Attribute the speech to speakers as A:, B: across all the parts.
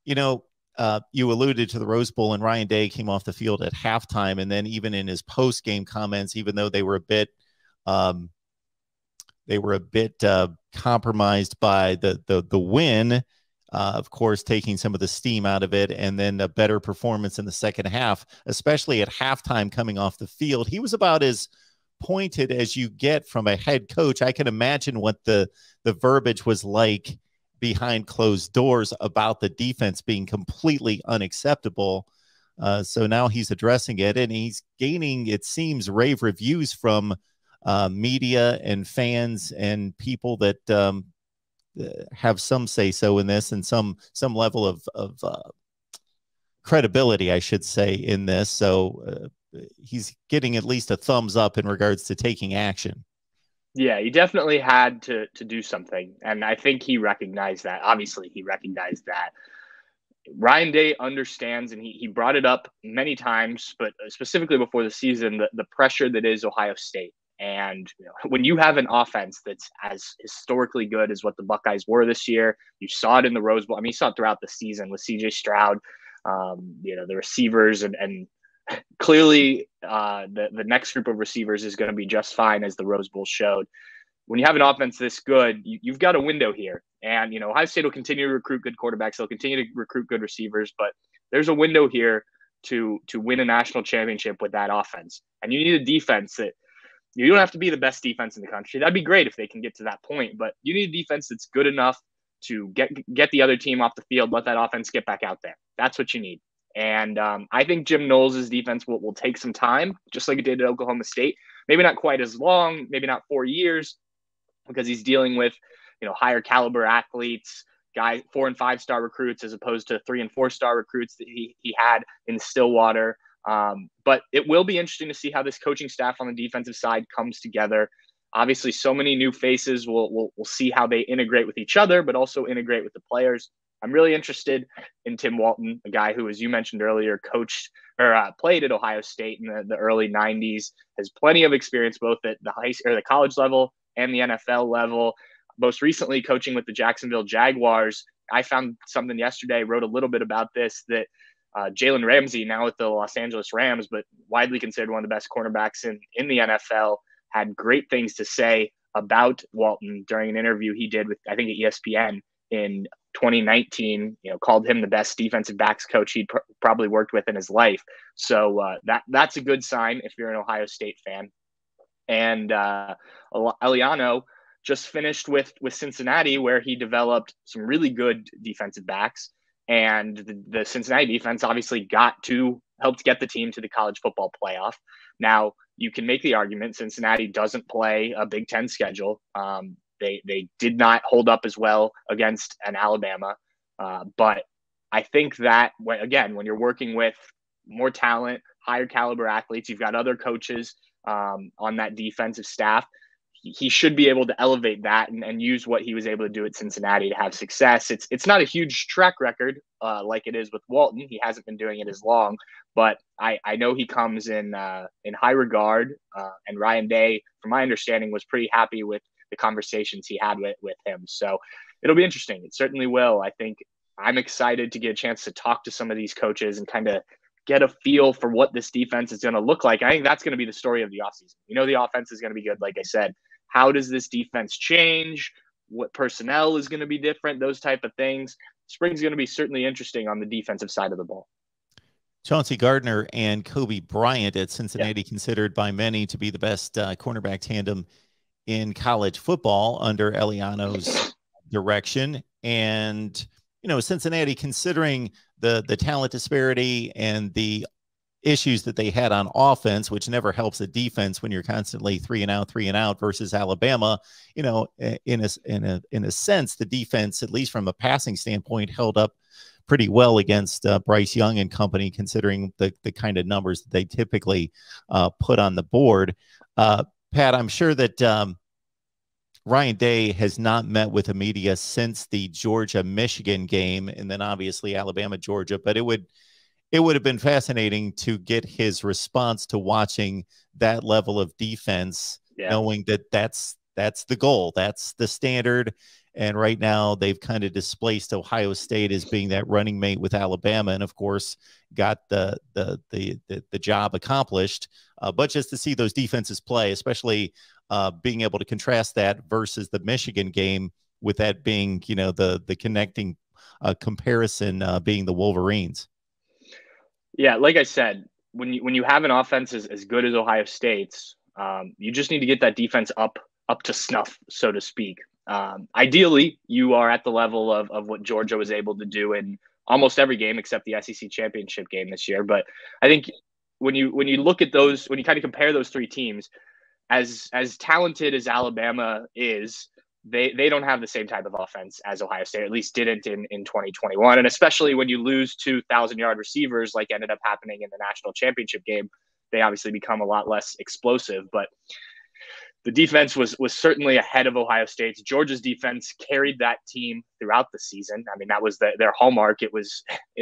A: You know, you alluded to the Rose Bowl, and Ryan Day came off the field at halftime, and then even in his post-game comments, even though they were a bit compromised by the win, of course, taking some of the steam out of it, and then a better performance in the second half, especially at halftime coming off the field. He was about as pointed as you get from a head coach. I can imagine what the verbiage was like behind closed doors about the defense being completely unacceptable. So now he's addressing it, and he's gaining, it seems, rave reviews from media and fans and people that have some say so in this, and some level of credibility, I should say, in this. So he's getting at least a thumbs up in regards to taking action.
B: Yeah, he definitely had to do something, and I think he recognized that. Obviously, he recognized that. Ryan Day understands, and he brought it up many times, but specifically before the season, the pressure that is Ohio State. And when you have an offense that's as historically good as what the Buckeyes were this year, you saw it in the Rose Bowl. I mean, you saw it throughout the season with C.J. Stroud, the receivers, and clearly the next group of receivers is going to be just fine, as the Rose Bowl showed. When you have an offense this good, you've got a window here. And, Ohio State will continue to recruit good quarterbacks. They'll continue to recruit good receivers, but there's a window here to win a national championship with that offense. And you need a defense that you don't have to be the best defense in the country. That'd be great if they can get to that point, but you need a defense that's good enough to get the other team off the field, let that offense get back out there. That's what you need. And I think Jim Knowles' defense will take some time, just like it did at Oklahoma State. Maybe not quite as long, maybe not 4 years, because he's dealing with, higher caliber athletes, 4- and 5-star recruits, as opposed to 3- and 4-star recruits that he had in Stillwater. But it will be interesting to see how this coaching staff on the defensive side comes together. Obviously, so many new faces. We'll see how they integrate with each other, but also integrate with the players. I'm really interested in Tim Walton, a guy who, as you mentioned earlier, coached or played at Ohio State in the early 90s, has plenty of experience both at the college level and the NFL level. Most recently, coaching with the Jacksonville Jaguars. I found something yesterday, wrote a little bit about this, that Jalen Ramsey, now with the Los Angeles Rams, but widely considered one of the best cornerbacks in the NFL, had great things to say about Walton during an interview he did with, I think, at ESPN in 2019. Called him the best defensive backs coach he'd probably worked with in his life. So that's a good sign if you're an Ohio State fan. And Eliano just finished with Cincinnati, where he developed some really good defensive backs. And the Cincinnati defense obviously helped get the team to the college football playoff. Now, you can make the argument Cincinnati doesn't play a Big Ten schedule. They did not hold up as well against an Alabama. But I think that, when you're working with more talent, higher caliber athletes, you've got other coaches on that defensive staff, he should be able to elevate that and use what he was able to do at Cincinnati to have success. It's not a huge track record like it is with Walton. He hasn't been doing it as long, but I know he comes in high regard. And Ryan Day, from my understanding, was pretty happy with the conversations he had with him. So it'll be interesting. It certainly will. I think I'm excited to get a chance to talk to some of these coaches and kind of get a feel for what this defense is going to look like. I think that's going to be the story of the offseason. The offense is going to be good, like I said. How does this defense change? What personnel is going to be different? Those type of things. Spring's going to be certainly interesting on the defensive side of the ball.
A: Chauncey Gardner and Kobe Bryant at Cincinnati, considered by many to be the best cornerback tandem in college football under Eliano's direction. And, Cincinnati, considering the talent disparity and the issues that they had on offense, which never helps a defense when you're constantly 3 and out versus Alabama, in a sense, the defense, at least from a passing standpoint, held up pretty well against Bryce Young and company, considering the kind of numbers that they typically put on the board. Pat, I'm sure that Ryan Day has not met with the media since the Georgia-Michigan game, and then obviously Alabama-Georgia, but it would have been fascinating to get his response to watching that level of defense, knowing that that's that's the goal. That's the standard. And right now they've kind of displaced Ohio State as being that running mate with Alabama, and of course got the job accomplished. But just to see those defenses play, especially being able to contrast that versus the Michigan game, with that being, you know, the connecting comparison being the Wolverines.
B: Yeah, like I said, when you have an offense as good as Ohio State's, you just need to get that defense up to snuff, so to speak. Ideally, you are at the level of what Georgia was able to do in almost every game except the SEC championship game this year. But I think when you look at those, when you kind of compare those three teams, as talented as Alabama is, they don't have the same type of offense as Ohio State, or at least didn't in 2021. And especially when you lose 2,000-yard receivers like ended up happening in the national championship game, they obviously become a lot less explosive. But the defense was certainly ahead of Ohio State's. Georgia's defense carried that team throughout the season. I mean, that was their hallmark. It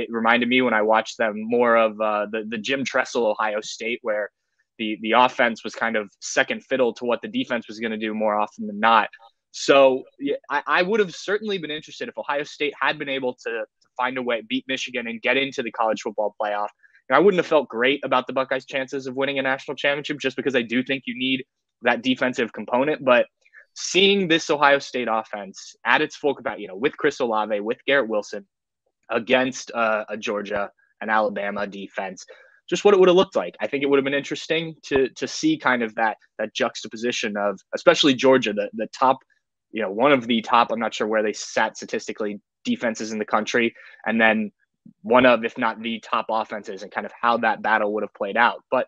B: reminded me when I watched them more of the Jim Tressel Ohio State, where the offense was kind of second fiddle to what the defense was going to do more often than not. So yeah, I would have certainly been interested if Ohio State had been able to find a way, beat Michigan, and get into the college football playoff. And I wouldn't have felt great about the Buckeyes' chances of winning a national championship, just because I do think you need that defensive component. But seeing this Ohio State offense at its full capacity, you know, with Chris Olave, with Garrett Wilson, against a Georgia and Alabama defense, just what it would have looked like. I think it would have been interesting to see kind of that juxtaposition of, especially Georgia, the top, you know, one of the top, I'm not sure where they sat statistically, defenses in the country, and then one of, if not the top offenses, and kind of how that battle would have played out. But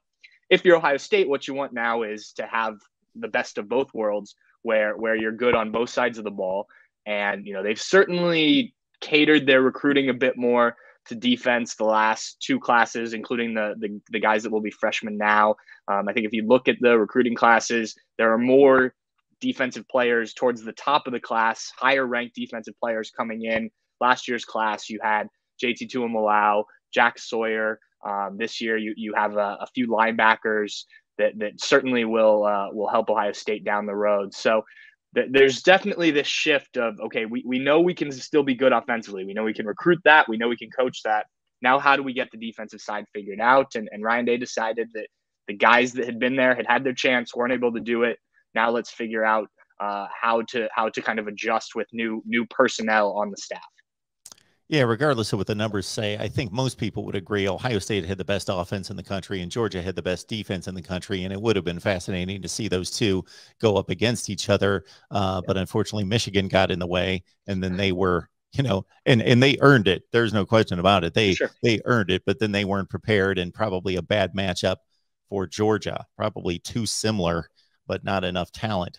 B: if you're Ohio State, what you want now is to have the best of both worlds, where you're good on both sides of the ball. And, you know, they've certainly catered their recruiting a bit more to defense the last two classes, including the guys that will be freshmen now. I think if you look at the recruiting classes, there are more defensive players towards the top of the class, higher ranked defensive players coming in. Last year's class, you had JT Tuimoloau, Jack Sawyer. This year, you have a few linebackers that certainly will help Ohio State down the road. So there's definitely this shift of, okay, we know we can still be good offensively. We know we can recruit that. We know we can coach that. Now, how do we get the defensive side figured out? And Ryan Day decided that the guys that had been there had their chance, weren't able to do it. Now let's figure out how to kind of adjust with new personnel on the staff.
A: Yeah, regardless of what the numbers say, I think most people would agree Ohio State had the best offense in the country and Georgia had the best defense in the country, and it would have been fascinating to see those two go up against each other. But unfortunately, Michigan got in the way, and then they were, you know, and they earned it. There's no question about it. They earned it, but then they weren't prepared, and probably a bad matchup for Georgia, probably too similar, but not enough talent.